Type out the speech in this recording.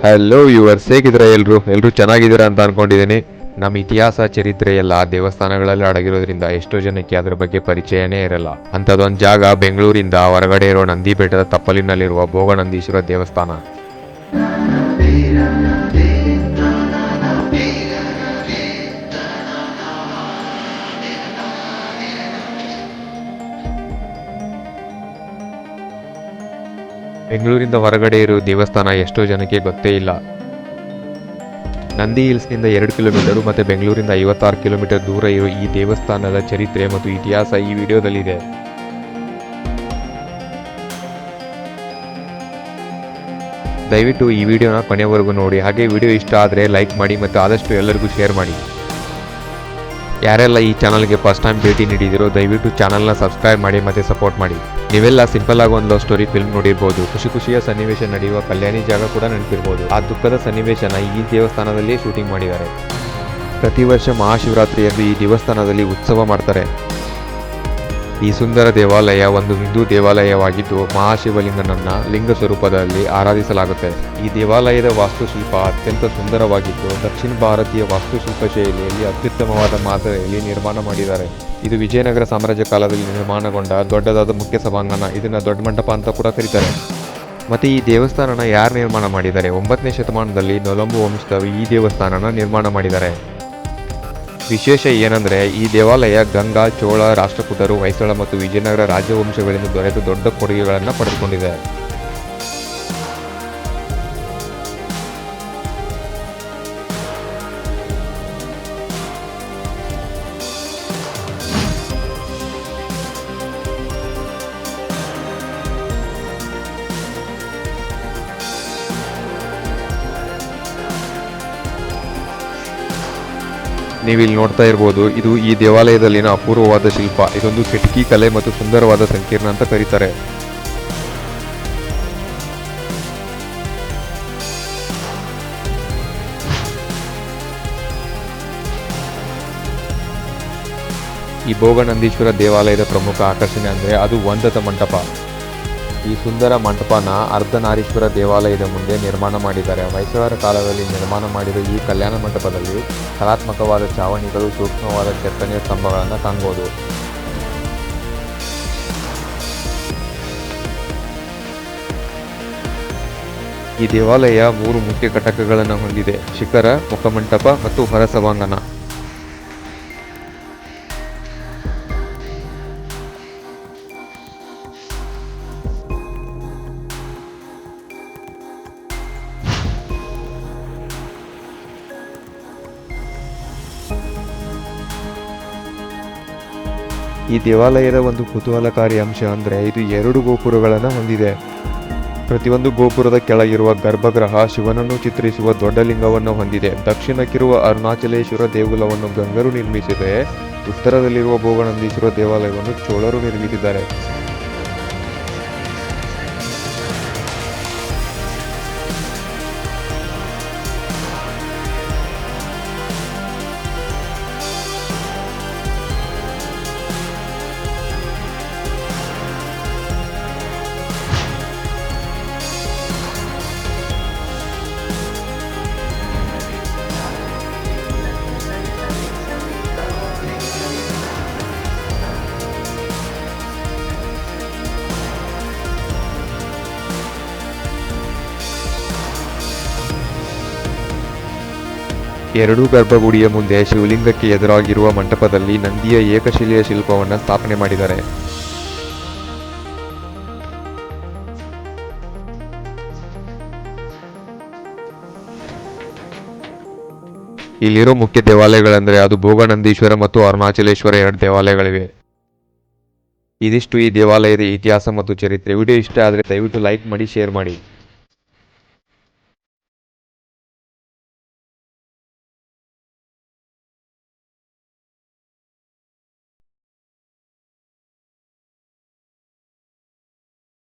Hello yours, ಹೇಗಿದ್ದೀರಾ? ಎಲ್ಲರೂ ಚೆನ್ನಾಗಿದ್ದೀರಾ ಅಂತ ಅನ್ಕೊಂಡಿದ್ದೀನಿ. ನಮ್ಮ ಇತಿಹಾಸ ಚರಿತ್ರೆ ಎಲ್ಲ ದೇವಸ್ಥಾನಗಳಲ್ಲಿ ಅಡಗಿರೋದ್ರಿಂದ ಎಷ್ಟೋ ಜನಕ್ಕೆ ಅದರ ಬಗ್ಗೆ ಪರಿಚಯನೇ ಇರಲ್ಲ. ಅಂಥದ್ದೊಂದು ಜಾಗ ಬೆಂಗಳೂರಿಂದ ಹೊರಗಡೆ ಇರೋ ನಂದಿ ಬೆಟ್ಟದ ತಪ್ಪಲಿನಲ್ಲಿರುವ ಭೋಗನಂದೀಶ್ವರ ದೇವಸ್ಥಾನ. ಬೆಂಗಳೂರಿಂದ ಹೊರಗಡೆ ಇರೋ ದೇವಸ್ಥಾನ ಎಷ್ಟೋ ಜನಕ್ಕೆ ಗೊತ್ತೇ ಇಲ್ಲ. ನಂದಿ ಹಿಲ್ಸ್ನಿಂದ 2 ಕಿಲೋಮೀಟರ್ ಮತ್ತು ಬೆಂಗಳೂರಿಂದ 56 ಕಿಲೋಮೀಟರ್ ದೂರ ಇರೋ ಈ ದೇವಸ್ಥಾನದ ಚರಿತ್ರೆ ಮತ್ತು ಇತಿಹಾಸ ಈ ವಿಡಿಯೋದಲ್ಲಿದೆ. ದಯವಿಟ್ಟು ಈ ವಿಡಿಯೋನ ಕೊನೆವರೆಗೂ ನೋಡಿ. ಹಾಗೆ ವಿಡಿಯೋ ಇಷ್ಟ ಆದರೆ ಲೈಕ್ ಮಾಡಿ ಮತ್ತು ಆದಷ್ಟು ಎಲ್ಲರಿಗೂ ಶೇರ್ ಮಾಡಿ. ಯಾರೆಲ್ಲ ಈ ಚಾನಲ್ಗೆ ಫಸ್ಟ್ ಟೈಮ್ ಭೇಟಿ ನೀಡಿದಿರೋ ದಯವಿಟ್ಟು ಚಾನಲ್ನ ಸಬ್ಸ್ಕ್ರೈಬ್ ಮಾಡಿ ಮತ್ತು ಸಪೋರ್ಟ್ ಮಾಡಿ. ನೀವೆಲ್ಲ ಸಿಂಪಲ್ ಆಗಿ ಒಂದು ಲವ್ ಸ್ಟೋರಿ ಫಿಲ್ಮ್ ನೋಡಿರ್ಬೋದು. ಖುಷಿಯ ಸನ್ನಿವೇಶ ನಡೆಯುವ ಕಲ್ಯಾಣಿ ಜಾಗ ಕೂಡ ನೆನಪಿರ್ಬೋದು. ಆ ದುಃಖದ ಸನ್ನಿವೇಶನ ಈ ದೇವಸ್ಥಾನದಲ್ಲಿ ಶೂಟಿಂಗ್ ಮಾಡಿದ್ದಾರೆ. ಪ್ರತಿ ವರ್ಷ ಮಹಾಶಿವರಾತ್ರಿಯಂದು ಈ ದೇವಸ್ಥಾನದಲ್ಲಿ ಉತ್ಸವ ಮಾಡ್ತಾರೆ. ಈ ಸುಂದರ ದೇವಾಲಯ ಒಂದು ಹಿಂದೂ ದೇವಾಲಯವಾಗಿದ್ದು ಮಹಾಶಿವಲಿಂಗನನ್ನ ಲಿಂಗ ಸ್ವರೂಪದಲ್ಲಿ ಆರಾಧಿಸಲಾಗುತ್ತೆ. ಈ ದೇವಾಲಯದ ವಾಸ್ತುಶಿಲ್ಪ ಅತ್ಯಂತ ಸುಂದರವಾಗಿದ್ದು ದಕ್ಷಿಣ ಭಾರತೀಯ ವಾಸ್ತುಶಿಲ್ಪ ಶೈಲಿಯಲ್ಲಿ ಅತ್ಯುತ್ತಮವಾದ ಮಾದರಿಯಲ್ಲಿ ನಿರ್ಮಾಣ ಮಾಡಿದ್ದಾರೆ. ಇದು ವಿಜಯನಗರ ಸಾಮ್ರಾಜ್ಯ ಕಾಲದಲ್ಲಿ ನಿರ್ಮಾಣಗೊಂಡ ದೊಡ್ಡದಾದ ಮುಖ್ಯ ಸಭಾಂಗಣ. ಇದನ್ನ ದೊಡ್ಡ ಮಂಟಪ ಅಂತ ಕೂಡ ಕರೀತಾರೆ. ಮತ್ತೆ ಈ ದೇವಸ್ಥಾನನ ಯಾರು ನಿರ್ಮಾಣ ಮಾಡಿದ್ದಾರೆ? 9ನೇ ಶತಮಾನದಲ್ಲಿ ನೊಲಂಬು ವಂಶದವರು ಈ ದೇವಸ್ಥಾನನ ನಿರ್ಮಾಣ ಮಾಡಿದ್ದಾರೆ. ವಿಶೇಷ ಏನಂದ್ರೆ ಈ ದೇವಾಲಯ ಗಂಗಾ, ಚೋಳ ರಾಷ್ಟ್ರಕೂಟರು, ಹೊಯ್ಸಳ ಮತ್ತು ವಿಜಯನಗರ ರಾಜವಂಶಗಳಿಂದ ದೊರೆತ ದೊಡ್ಡ ಕೊಡುಗೆಗಳನ್ನು ಪಡೆದುಕೊಂಡಿದೆ. ನೀವಿಲ್ಲಿ ನೋಡ್ತಾ ಇರ್ಬೋದು, ಇದು ಈ ದೇವಾಲಯದಲ್ಲಿನ ಅಪೂರ್ವವಾದ ಶಿಲ್ಪ. ಇದೊಂದು ಕಿಟಕಿ ಕಲೆ ಮತ್ತು ಸುಂದರವಾದ ಸಂಕೀರ್ಣ ಅಂತ ಕರೀತಾರೆ. ಈ ಭೋಗನಂದೀಶ್ವರ ದೇವಾಲಯದ ಪ್ರಮುಖ ಆಕರ್ಷಣೆ ಅಂದ್ರೆ ಅದು ಒಂದದ ಮಂಟಪ. ಈ ಸುಂದರ ಮಂಟಪನ ಅರ್ಧನಾರೀಶ್ವರ ದೇವಾಲಯದ ಮುಂದೆ ನಿರ್ಮಾಣ ಮಾಡಿದ್ದಾರೆ. ಹೊಯ್ಸಳರ ಕಾಲದಲ್ಲಿ ನಿರ್ಮಾಣ ಮಾಡಿದ ಈ ಕಲ್ಯಾಣ ಮಂಟಪದಲ್ಲಿ ಕಲಾತ್ಮಕವಾದ ಚಾವಣಿಗಳು, ಸೂಕ್ಷ್ಮವಾದ ಕೆತ್ತನೆಯ ಸ್ತಂಭಗಳನ್ನು ಕಾಣಬಹುದು. ಈ ದೇವಾಲಯ 3 ಮುಖ್ಯ ಘಟಕಗಳನ್ನು ಹೊಂದಿದೆ: ಶಿಖರ, ಮುಖಮಂಟಪ ಮತ್ತು ಹೊರ ಸಭಾಂಗಣ. ಈ ದೇವಾಲಯದ ಒಂದು ಕುತೂಹಲಕಾರಿ ಅಂಶ ಅಂದರೆ ಇದು 2 ಗೋಪುರಗಳನ್ನು ಹೊಂದಿದೆ. ಪ್ರತಿಯೊಂದು ಗೋಪುರದ ಕೆಳಗಿರುವ ಗರ್ಭಗೃಹ ಶಿವನನ್ನು ಚಿತ್ರಿಸುವ ದೊಡ್ಡ ಲಿಂಗವನ್ನು ಹೊಂದಿದೆ. ದಕ್ಷಿಣಕ್ಕಿರುವ ಅರುಣಾಚಲೇಶ್ವರ ದೇಗುಲವನ್ನು ಗಂಗರು ನಿರ್ಮಿಸಿದರೆ ಉತ್ತರದಲ್ಲಿರುವ ಭೋಗನಂದೀಶ್ವರ ದೇವಾಲಯವನ್ನು ಚೋಳರು ನಿರ್ಮಿಸಿದ್ದಾರೆ. ಎರಡೂ ಗರ್ಭಗುಡಿಯ ಮುಂದೆ ಶಿವಲಿಂಗಕ್ಕೆ ಎದುರಾಗಿರುವ ಮಂಟಪದಲ್ಲಿ ನಂದಿಯ ಏಕಶಿಲೆಯ ಶಿಲ್ಪವನ್ನು ಸ್ಥಾಪನೆ ಮಾಡಿದ್ದಾರೆ. ಇಲ್ಲಿರೋ ಮುಖ್ಯ ದೇವಾಲಯಗಳೆಂದರೆ ಅದು ಭೋಗನಂದೀಶ್ವರ ಮತ್ತು ಅರುಣಾಚಲೇಶ್ವರ 2 ದೇವಾಲಯಗಳಿವೆ. ಇದಿಷ್ಟು ಈ ದೇವಾಲಯದ ಇತಿಹಾಸ ಮತ್ತು ಚರಿತ್ರೆ. ವಿಡಿಯೋ ಇಷ್ಟ ಆದರೆ ದಯವಿಟ್ಟು ಲೈಕ್ ಮಾಡಿ, ಶೇರ್ ಮಾಡಿ.